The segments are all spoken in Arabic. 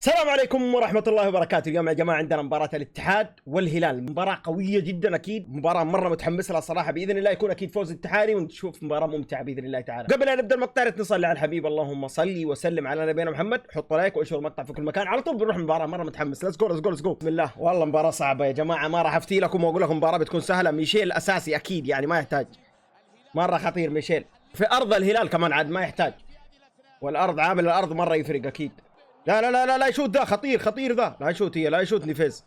السلام عليكم ورحمة الله وبركاته. اليوم يا جماعة عندنا مباراة الاتحاد والهلال، مباراة قوية جدا أكيد، مباراة مرة متحمس لها صراحة. بإذن الله يكون أكيد فوز الاتحادي ونشوف مباراة ممتعة بإذن الله تعالى. قبل أن نبدأ المقطع نصلي على الحبيب، اللهم صل وسلم على نبينا محمد. حطوا لايك وانشروا المقطع في كل مكان. على طول بنروح المباراة، مرة متحمس. ليتس جو ليتس جو ليتس جو. بسم الله. والله مباراة صعبة يا جماعة، ما راح أفتي لكم وأقول لكم مباراة بتكون سهلة. ميشيل أساسي أكيد، يعني ما يحتاج. مرة خطير ميشيل في أرض الهلال كمان، عاد ما يحتاج. والأرض عامل الأرض مرة يفرق أكيد. لا لا لا لا لا يشوت ذا، خطير خطير ذا. لا يشوت، هي لا يشوت نفيز.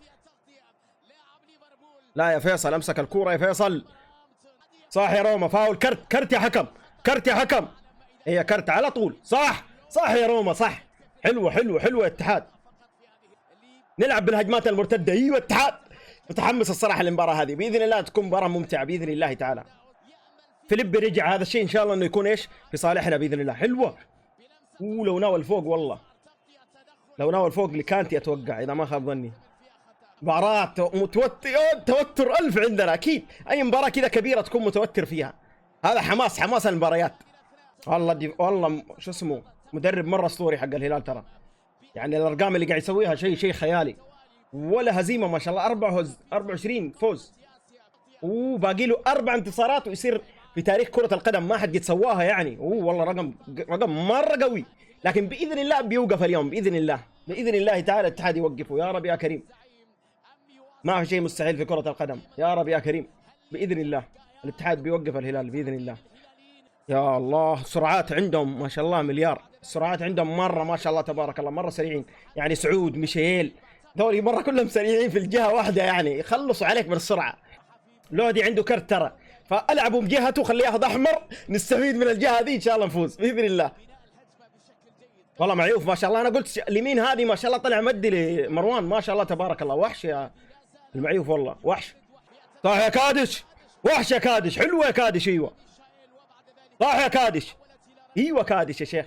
لا يا فيصل، امسك الكورة يا فيصل. صح يا روما، فاول. كرت كرت يا حكم، كرت يا حكم. هي كرت على طول. صح صح يا روما، صح. حلوة حلوة حلوة يا اتحاد. نلعب بالهجمات المرتدة. ايوه اتحاد. متحمس الصراحة للمباراة هذه، بإذن الله تكون مباراة ممتعة بإذن الله تعالى. فيليب رجع، هذا الشيء إن شاء الله إنه يكون إيش في صالحنا بإذن الله. حلوة. لو ناول فوق، والله لو ناول فوق لكانتي اتوقع اذا ما خاب ظني. مباراة توتر ألف عندنا اكيد. اي مباراة كذا كبيرة تكون متوتر فيها. هذا حماس المباريات. والله شو اسمه، مدرب مرة اسطوري حق الهلال ترى. يعني الارقام اللي قاعد يسويها شيء خيالي. ولا هزيمة ما شاء الله، 24 فوز. وباقي له 4 انتصارات ويصير في تاريخ كرة القدم ما حد قد سواها يعني. والله رقم مرة قوي. لكن بإذن الله بيوقف اليوم، بإذن الله بإذن الله تعالى الاتحاد يوقفه. يا رب يا كريم، ما في شيء مستحيل في كرة القدم. يا رب يا كريم، بإذن الله الاتحاد بيوقف الهلال بإذن الله. يا الله، سرعات عندهم ما شاء الله مليار. السرعات عندهم مرة ما شاء الله تبارك الله، مرة سريعين. يعني سعود، ميشيل، ذولي مرة كلهم سريعين في الجهة واحدة، يعني يخلصوا عليك من السرعة. لودي عنده كرت ترى، فألعبوا بجهته خليه ياخذ أحمر، نستفيد من الجهة هذه إن شاء الله نفوز بإذن الله. والله معيوف ما شاء الله. انا قلت اليمين هذه ما شاء الله طلع مدي لمروان ما شاء الله تبارك الله. وحش يا المعيوف، والله وحش. صح يا كادش، وحش يا كادش. حلوه يا كادش، ايوه صح يا كادش. ايوه كادش يا شيخ.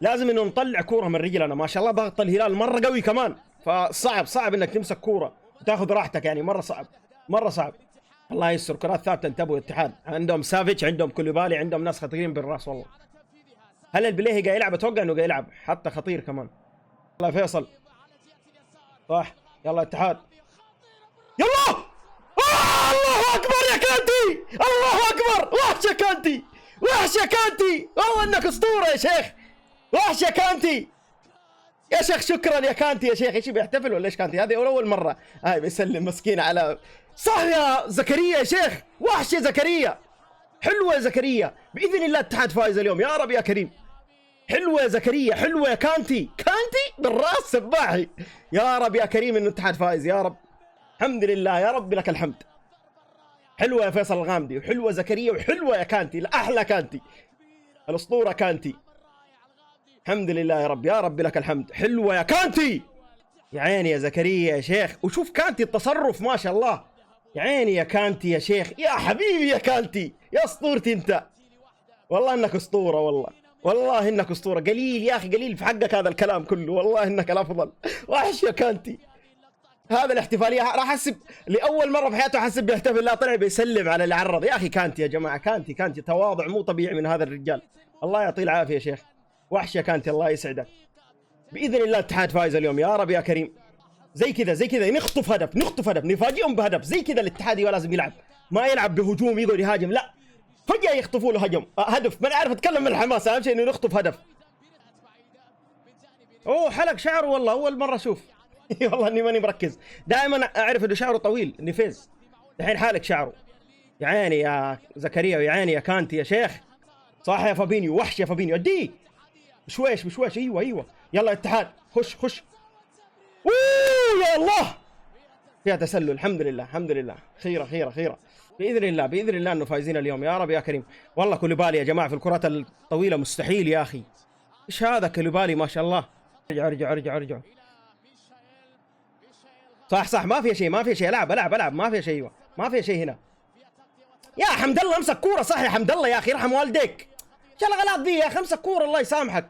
لازم انه نطلع كوره من رجلنا. ما شاء الله ضغط الهلال مره قوي كمان، فصعب انك تمسك كوره وتاخذ راحتك، يعني مره صعب مره صعب. الله يستر. كرات ثابته. انتبهوا الاتحاد عندهم سافيتش، عندهم كوليبالي، عندهم ناس خطيرين بالراس والله. هل البليهي قاعد يلعب؟ اتوقع انه قاعد يلعب، حتى خطير كمان. يلا فيصل، صح. يلا اتحاد، يلا. الله اكبر يا كانتي، الله اكبر. وحش يا كانتي، وحش يا كانتي. والله انك اسطوره يا شيخ. وحش يا كانتي يا شيخ. شكرا يا كانتي يا شيخ. ايش بيحتفل ولا ايش كانتي؟ هذه اول مره. هاي بيسلم مسكين على. صح يا زكريا يا شيخ. وحش يا زكريا. حلوه يا زكريا. باذن الله الاتحاد فايز اليوم. يا رب يا كريم. حلوه يا زكريا، حلوه يا كانتي. كانتي بالراس سباحي. يا رب يا كريم انه الاتحاد فايز يا رب. الحمد لله يا رب لك الحمد. حلوه يا فيصل الغامدي، وحلوه زكريا، وحلوه يا كانتي. الاحلى كانتي، الاسطوره كانتي. الحمد لله يا رب، يا رب لك الحمد. حلوه يا كانتي. يا عيني يا زكريا يا شيخ. وشوف كانتي التصرف ما شاء الله. يا عيني يا كانتي يا شيخ. يا حبيبي يا كانتي، يا اسطورتي انت. والله انك اسطوره، والله انك اسطوره. قليل يا اخي، قليل في حقك هذا الكلام كله. والله انك الافضل. وحش يا كانتي. هذا الاحتفاليه راح احسب لاول مره في حياته احسب بيحتفل. لا طلع بيسلم على اللي عرض. يا اخي كانتي يا جماعه، كانتي تواضع مو طبيعي من هذا الرجال. الله يعطيه العافيه يا شيخ. وحش يا كانتي، الله يسعدك. باذن الله الاتحاد فايز اليوم يا رب يا كريم. زي كذا نخطف هدف نفاجئهم بهدف. زي كذا الاتحاد لازم يلعب، ما يلعب بهجوم يقعد يهاجم، لا فجأة يخطفوا له هدف. ما انا عارف اتكلم من الحماس، اهم شيء انه نخطف هدف. اوه حلق شعره، والله اول مرة اشوف. والله اني ماني مركز. دائما اعرف انه شعره طويل نفيز، الحين حالك شعره. يا عيني يا زكريا، ويا عيني يا كانتي يا شيخ. صح يا فابينيو، وحش يا فابينيو. ادي بشويش. ايوه يلا اتحاد، خش. اوه يا الله، فيها تسلل. الحمد لله. خيره. بإذن الله انه فايزين اليوم يا رب يا كريم. والله كوليبالي يا جماعة في الكرات الطويلة مستحيل يا اخي. ايش هذا كوليبالي ما شاء الله. ارجع. صح ما في شيء. العب ما في شيء. ما في شيء هنا. يا حمد الله امسك كورة. صح يا حمد الله يا اخي، ارحم والديك. ايش الغلط ذي يا اخي؟ امسك كورة الله يسامحك.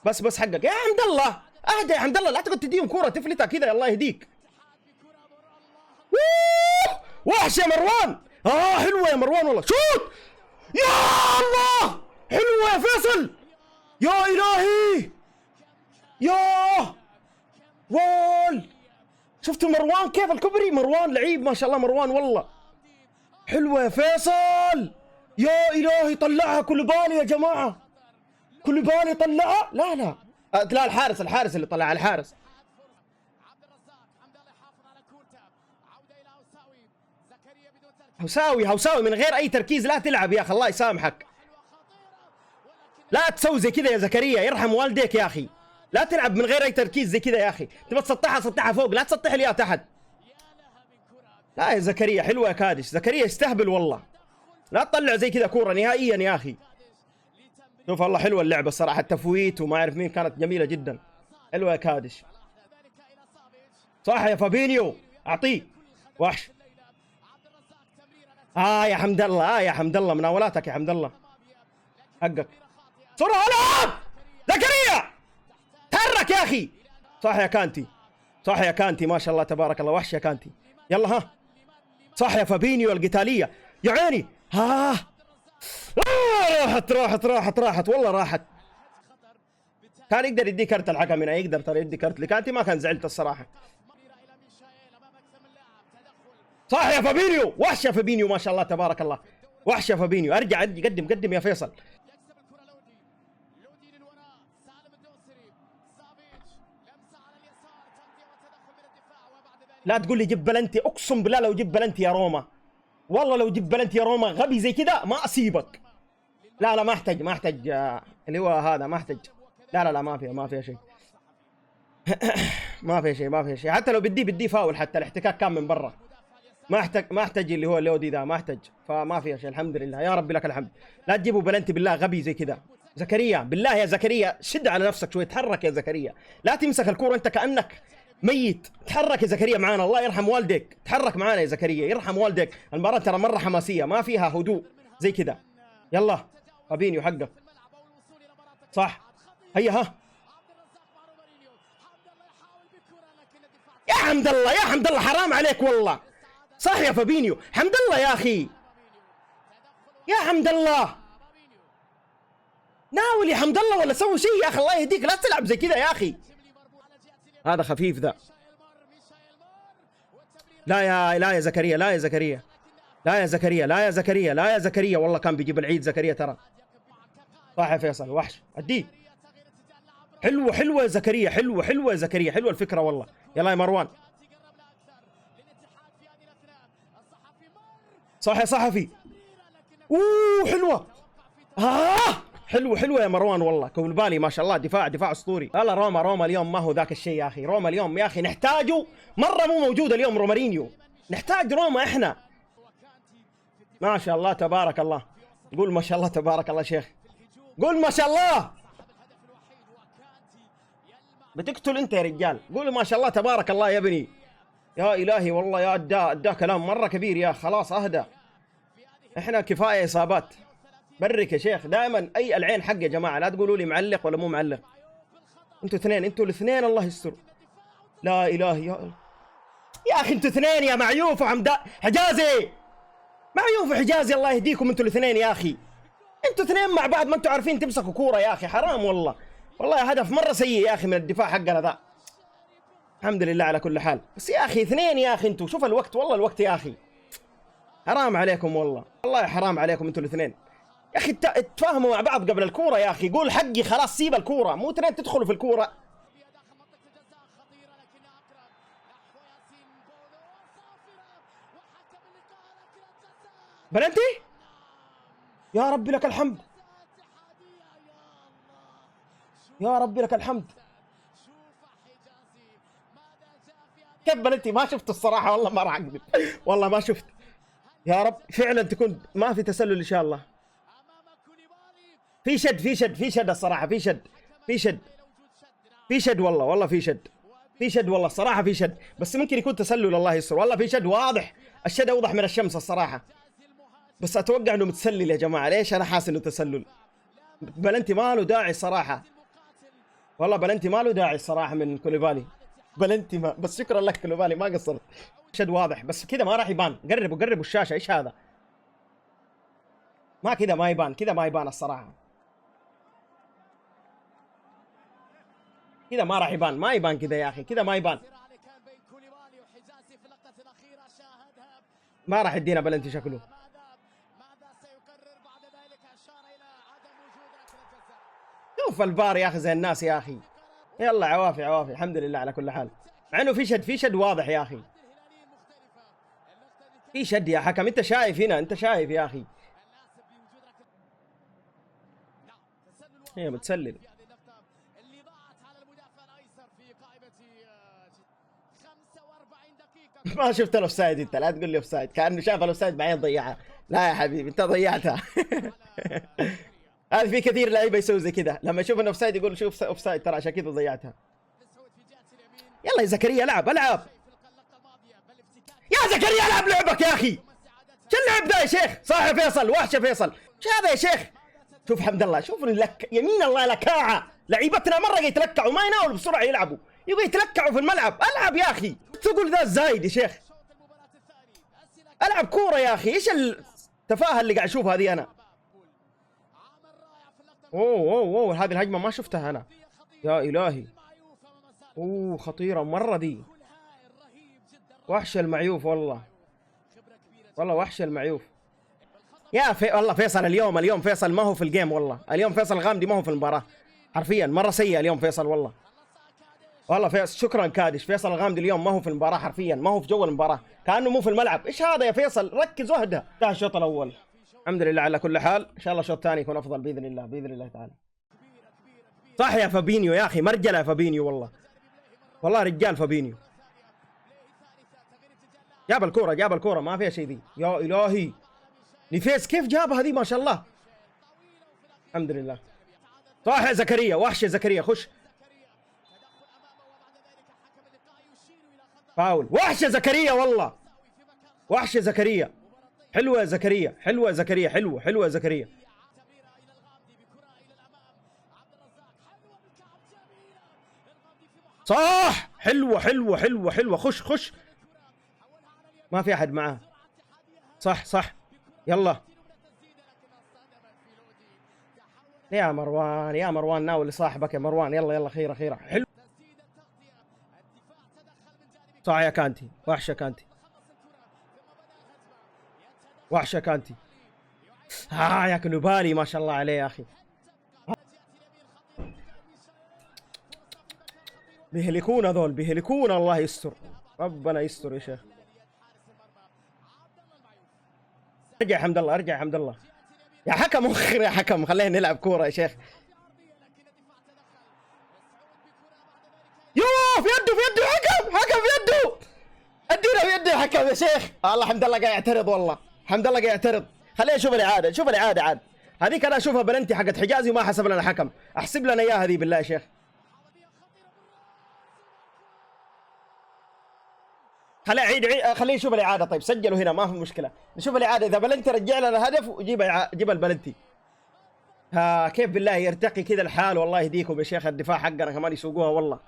بس حقك يا حمد الله. اهدى يا حمد الله، لا تقعد تديهم كورة تفلتها كذا. الله يهديك. وحش يا مروان. حلوه يا مروان والله. شوت يا الله. حلوه يا فيصل. يا الهي يوه جول. شفتوا مروان كيف الكبري؟ مروان لعيب ما شاء الله، مروان والله حلوه يا فيصل. يا الهي طلعها كولوبالي يا جماعه، كولوبالي طلعها. لا لا لا، الحارس اللي طلعها، الحارس. هوساوي من غير اي تركيز لا تلعب يا اخي، الله يسامحك. لا تسوي زي كذا يا زكريا، يرحم والديك يا اخي. لا تلعب من غير اي تركيز زي كذا يا اخي، تبغى تسطحها فوق، لا تسطح لي تحت. لا يا زكريا حلوه يا كادش، زكريا يستهبل والله. لا تطلع زي كذا كوره نهائيا يا اخي. شوف والله حلوه اللعبه الصراحه، التفويت وما اعرف مين كانت جميله جدا. حلوه يا كادش. صح يا فابينيو، اعطيه وحش. يا حمد الله، يا حمد الله، مناولاتك يا حمد الله، حقك. سرعه العب زكريا، تحرك يا اخي. صح يا كانتي، صح يا كانتي، ما شاء الله تبارك الله، وحش يا كانتي. يلا ها، صح يا فابينيو القتاليه يا عيني. راحت والله راحت. كان يقدر يدي كرت الحكم هنا، يقدر ترى يدي كرت لكانتي، ما كان زعلت الصراحه. صح يا فابينيو، وحش يا فابينيو ما شاء الله تبارك الله، وحش يا فابينيو. ارجع قدم يا فيصل. لا تقول لي جيب بلنتي، اقسم بالله لو جيب بلنتي يا روما، والله لو جيب بلنتي يا روما غبي زي كذا ما اسيبك. لا ما احتاج اللي هو هذا ما احتاج. لا ما فيها شيء. ما فيها شيء، حتى لو بدي فاول، حتى الاحتكاك كان من برا. ما احتاج اللي هو اللودي ذا، ما احتاج، فما فيها شيء الحمد لله. يا ربي لك الحمد. لا تجيبوا بلنتي بالله غبي زي كذا. زكريا بالله يا زكريا شد على نفسك شوي، تحرك يا زكريا، لا تمسك الكوره انت كانك ميت. تحرك يا زكريا معانا، الله يرحم والديك، تحرك معانا يا زكريا يرحم والديك. المباراة ترى مرة حماسية، ما فيها هدوء زي كذا. يلا فابينيو حقك، صح. هيا ها يا حمد الله، يا حمد الله حرام عليك والله. صح يا فابينيو، حمد الله يا اخي، يا حمد الله ناول يا حمد الله، ولا سوي شيء يا اخي، الله يهديك لا تلعب زي كذا يا اخي. هذا خفيف ذا. لا يا زكريا، لا يا زكريا والله كان بيجيب العيد زكريا ترى. صح يا فيصل، وحش اديه. حلوه يا زكريا، حلوه يا زكريا، حلوه الفكره والله. يلا يا مروان. صح يا صحفي. حلوه. حلوه يا مروان والله. كولوبالي ما شاء الله دفاع اسطوري. لا روما اليوم ما هو ذاك الشيء يا اخي. روما اليوم يا اخي نحتاجه مره، مو موجود اليوم رومارينيو، نحتاج روما احنا. ما شاء الله تبارك الله. قول ما شاء الله تبارك الله شيخ، قول ما شاء الله. بتقتل انت يا رجال، قول ما شاء الله تبارك الله يا ابني. يا الهي والله يا اداه كلام مره كبير يا خلاص اهدى. احنا كفايه اصابات. برك يا شيخ، دائما اي العين حق يا جماعه، لا تقولوا لي معلق ولا مو معلق. انتوا اثنين، انتوا الاثنين الله يستر. لا اله يا اخي انتوا اثنين يا معيوف حجازي، معيوف وحجازي، الله يهديكم انتوا الاثنين يا اخي. انتوا اثنين مع بعض ما انتوا عارفين تمسكوا كوره يا اخي، حرام والله. والله هدف مره سيء يا اخي من الدفاع حقنا ذا. الحمد لله على كل حال، بس يا اخي اثنين يا اخي انتوا، شوف الوقت والله الوقت يا اخي، حرام عليكم والله حرام عليكم انتوا الاثنين يا اخي. تفاهموا مع بعض قبل الكوره يا اخي، قول حقي خلاص سيب الكوره، مو اثنين تدخلوا في الكوره. بلنتي يا ربي لك الحمد، يا ربي لك الحمد. كيف بلنتي؟ ما شفت الصراحه والله، ما راح اكذب والله ما شفت. يا رب فعلا تكون ما في تسلل ان شاء الله. في شد الصراحه، في شد والله في شد والله الصراحه، في شد، بس ممكن يكون تسلل الله يستر. والله في شد واضح، الشد اوضح من الشمس الصراحه، بس اتوقع انه متسلل يا جماعه. ليش انا حاسس انه تسلل؟ بلنتي ما له داعي الصراحه، والله بلنتي ما له داعي الصراحه من كولوبالي. بلنتي ما، بس شكرا لك كولوبالي ما قصرت. شد واضح بس كذا ما راح يبان. قربوا الشاشه، ايش هذا؟ ما كذا ما يبان، كذا ما يبان الصراحه. كذا ما راح يبان، ما يبان كذا يا اخي، كذا ما يبان. ما راح يدينا بلنتي شكله. شوف البار يا اخي زي الناس يا اخي. يلا عوافي عوافي، الحمد لله على كل حال. مع انه في شد واضح يا اخي، في شد يا حكم. انت شايف هنا، انت شايف يا اخي. هي متسلل. ما شفت الاوفسايد انت، لا تقول لي اوفسايد، كانه شاف الاوفسايد بعدين ضيعها. لا يا حبيبي انت ضيعتها. هذا في كثير لعيبه يسوي زي كذا، لما يشوف انه اوفسايد يقول شوف اوفسايد ترى عشان كذا ضيعتها. يلا يا زكريا العب العب يا زكريا، العب لعبك يا اخي. شو اللعب ذا يا شيخ؟ صح يا فيصل، وحش يا فيصل. شو هذا يا شيخ؟ شوف حمد الله، شوف لك يمين الله لكاعه. لعيبتنا مره يتلكعوا، ما يناولوا بسرعه يلعبوا، يبغوا يتلكعوا في الملعب. العب يا اخي، تقول ذا زايد يا شيخ. العب كوره يا اخي، ايش التفاهه اللي قاعد اشوفها هذه انا؟ اوه هذه الهجمه ما شفتها انا، يا الهي. اوه خطيره مره دي. وحش المعيوف والله، والله وحش المعيوف. والله فيصل اليوم فيصل ما هو في الجيم والله. اليوم فيصل الغامدي ما هو في المباراة حرفيا، مرة سيء اليوم فيصل والله. والله فيصل شكرا كادش، فيصل الغامدي اليوم ما هو في المباراة حرفيا، ما هو في جو المباراة، كأنه مو في الملعب. ايش هذا يا فيصل؟ ركز واهدى. انتهى الشوط الأول الحمد لله على كل حال. ان شاء الله الشوط الثاني يكون افضل باذن الله، باذن الله تعالى. صح يا فابينيو يا اخي، مرجله يا فابينيو والله، والله رجال فابينيو. جاب الكورة ما فيها شيء ذي. يا الهي نيفيس كيف جابها هذه ما شاء الله. الحمد لله. صح يا زكريا، وحش يا زكريا، خش. فاول، وحش يا زكريا والله، وحش يا زكريا. حلوة يا زكريا، حلوة يا زكريا، حلوة يا زكريا. صح، حلوة. خش. ما في احد معاه. صح يلا يا مروان ناول لصاحبك يا مروان. يلا خيرة حلو. صح يا كانتي، وحش يا كانتي. يا كلوبالي ما شاء الله عليه يا اخي. بيهلكونا ذول، بيهلكونا. الله يستر، ربنا يستر يا شيخ. ارجع حمد الله يا حكم، وخر يا حكم، خلينا نلعب كورة يا شيخ. يوف يده حكم في يده. ادينا في يده يا حكم يا شيخ. الله حمد الله قاعد يعترض، والله حمد الله قاعد يعترض. خلينا نشوف الإعادة، عاد هذيك انا اشوفها بلنتي حقت حجازي وما حسب لنا حكم. احسب لنا اياها هذه بالله يا شيخ. خليه يشوف الإعادة. طيب سجلوا هنا ما في مشكلة، نشوف الإعادة. إذا بلنتي رجع لنا هدف وجيب البلنتي. كيف بالله يرتقي كذا الحال. والله يهديكم يا شيخ، الدفاع حقنا كمان يسوقوها والله.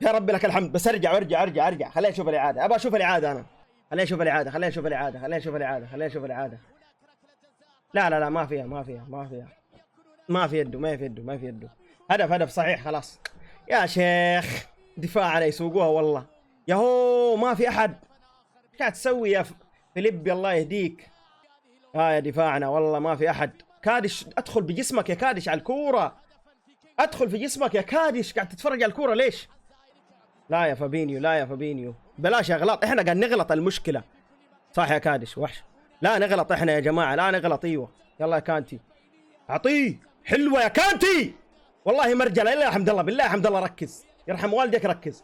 يا ربي لك الحمد. بس ارجع. خلينا نشوف الإعادة، ابغى اشوف الإعادة انا. خلينا نشوف الإعادة. لا ما فيها. ما في يده. هدف صحيح خلاص يا شيخ. دفاعنا يسوقوها والله. ياهو ما في احد. ايش قاعد تسوي يا فيليبي؟ الله يهديك. يا دفاعنا والله ما في احد. كادش ادخل بجسمك يا كادش على الكوره، ادخل في جسمك يا كادش. قاعد تتفرج على الكوره ليش؟ لا يا فابينيو بلاش اغلاط، احنا قاعد نغلط المشكله. صح يا كادش، وحش. لا نغلط احنا يا جماعه، لا نغلط. ايوه يلا يا كانتي، اعطيه. حلوه يا كانتي والله مرجله. الا يا حمد الله، بالله يا حمد الله ركز، يرحم والديك ركز.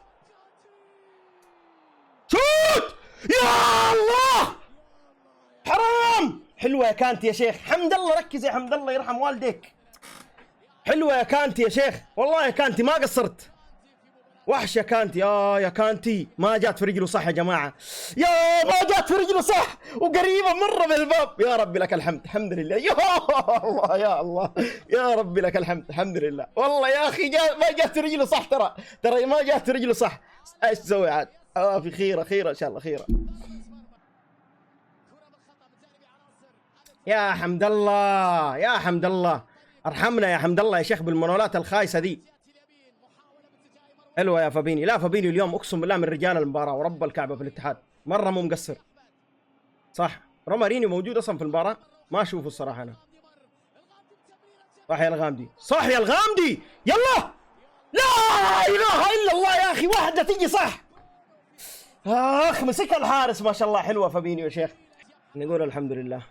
شوت يا الله، حرام. حلوه يا كانتي يا شيخ. حمد الله ركز يا حمد الله، يرحم والديك. حلوه يا كانتي يا شيخ، والله يا كانتي ما قصرت. وحش يا كانتي. يا كانتي ما جات في رجله صح يا جماعه. ما جات في رجله صح، وقريبه مره من الباب. يا ربي لك الحمد، الحمد لله. يا الله يا ربي لك الحمد، الحمد لله. والله يا اخي ما جات في رجله صح، ترى ما جات في رجله صح. ايش تسوي عاد؟ في خيره ان شاء الله، خيره. يا حمد الله ارحمنا يا حمد الله يا شيخ بالمناولات الخايسه دي. حلوه يا فابيني. لا فابيني اليوم اقسم بالله من رجال المباراه ورب الكعبه في الاتحاد، مره مو مقصر. صح رومارينيو موجود اصلا في المباراه، ما اشوفه الصراحه انا. صح يا الغامدي، صح يا الغامدي، يلا. لا اله الا الله يا اخي، واحده تيجي صح. اخ مسكها الحارس ما شاء الله. حلوه فابينيو يا شيخ. نقول الحمد لله.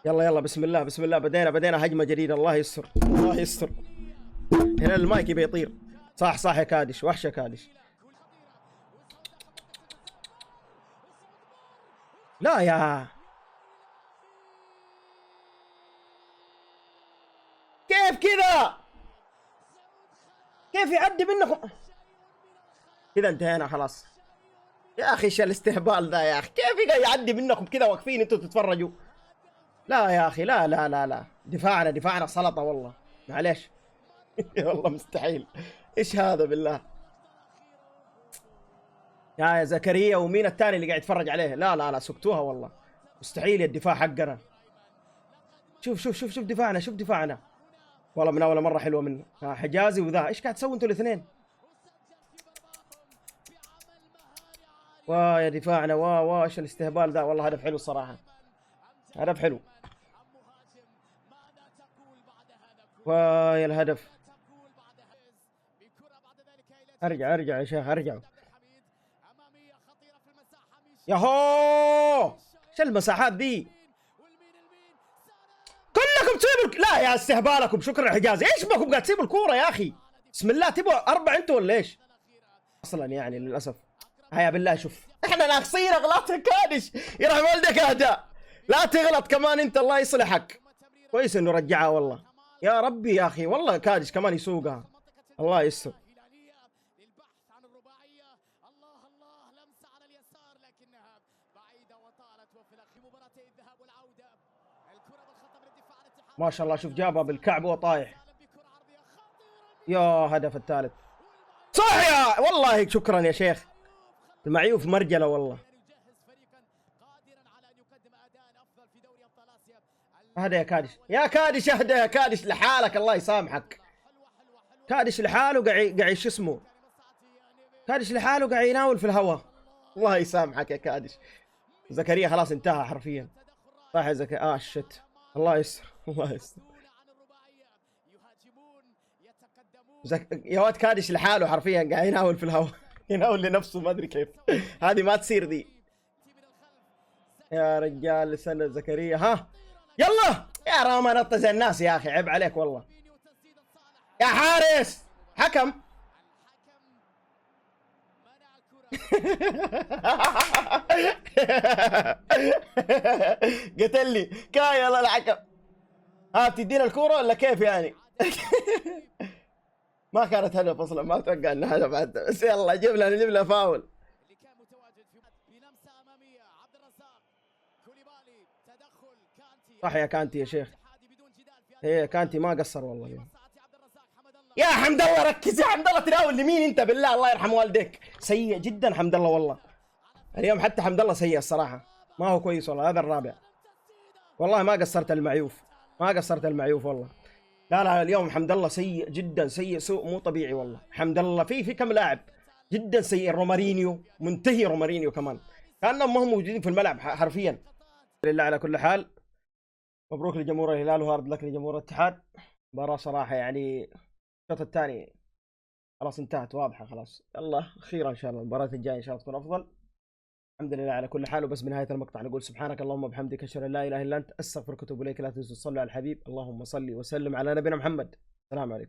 يلا يلا بسم الله بسم الله. بدينا هجمه جديده. الله يستر الله يستر. هنا المايك يبي يطير. صح صح يا كادش، وحش يا كادش. لا يا كيف كذا؟ كيف يعدي منكم كذا؟ انتهينا خلاص يا اخي. ايش الاستهبال ذا يا اخي؟ كيف يعدي منكم كذا واقفين انتوا تتفرجوا؟ لا يا اخي لا لا لا لا. دفاعنا سلطه والله، معليش. والله مستحيل. ايش هذا بالله؟ يا زكريا ومين الثاني اللي قاعد يتفرج عليه؟ لا لا لا سكتوها والله، مستحيل. الدفاع حقنا شوف شوف شوف شوف دفاعنا، شوف دفاعنا والله من اول مره حلوه منه. حجازي وذا ايش قاعد تسوي انتوا الاثنين؟ يا دفاعنا ايش الاستهبال ذا؟ والله هدف حلو الصراحه، هدف حلو. يا الهدف. ارجع يا شيخ ارجع. ياهو ايش المساحات دي؟ كلكم تسيبوا لا يا استهبالكم. شكرا حجازي. ايش بكم قاعد تسيبوا الكوره يا اخي؟ بسم الله تبغوا 4 انتوا ولا ايش؟ اصلا يعني للاسف. هيا بالله شوف احنا ناقصين اغلاط كادش. يرحم والدك اهدى. لا تغلط كمان انت الله يصلحك. كويس انه رجعها والله. يا ربي يا اخي والله كادش كمان يسوقها. الله يستر. ما شاء الله شوف جابها بالكعب وهو طايح. يا هدف الثالث. صح يا والله شكرا يا شيخ. المعيوف مرجله والله. اهدى يا كادش، يا كادش اهدى يا كادش لحالك الله يسامحك. كادش لحاله قاعد شو اسمه، كادش لحاله قاعد يناول في الهواء. الله يسامحك يا كادش. زكريا خلاص انتهى حرفيا. صح يا زكريا. شت. الله يستر الله يستر. يا واد كادش لحاله حرفيا قاعد يناول في الهواء. يناول لنفسه ما ادري كيف. هذه ما تصير ذي يا رجال. لسنة زكريا. ها يلا يا راما نط زي الناس يا اخي، عيب عليك والله. يا حارس حكم. قتل لي كاي يلا الحكم. بتدينا الكورة ولا كيف يعني؟ ما كانت هدف اصلا، ما اتوقع انها هدف حتى، بس يلا جيب لنا فاول. صح يا كانتي يا شيخ. ايه كانتي ما قصر والله اليوم. يا حمد الله ركز يا حمد الله. تناول لمين انت بالله؟ الله يرحم والديك. سيء جدا حمد الله والله اليوم. حتى حمد الله سيء الصراحه، ما هو كويس والله. هذا الرابع والله. ما قصرت المعيوف، ما قصرت المعيوف والله. لا لا اليوم حمد الله سيء جدا، سيء سوء مو طبيعي والله. حمد الله في كم لاعب جدا سيء. رومارينيو منتهي، رومارينيو كمان كانهم ما هم موجودين في الملعب حرفيا. لله على كل حال. مبروك لجمهور الهلال وهارد لك لجمهور الاتحاد. مباراة صراحة يعني الشوط الثاني خلاص انتهت واضحة خلاص. يلا خيرا ان شاء الله المباراة الجاية ان شاء الله تكون افضل. الحمد لله على كل حال. وبس بنهاية المقطع نقول سبحانك اللهم وبحمدك اشهد ان لا اله الا انت استغفرك واتوب اليك. لا تنسوا تصلوا على الحبيب. اللهم صل وسلم على نبينا محمد. السلام عليكم.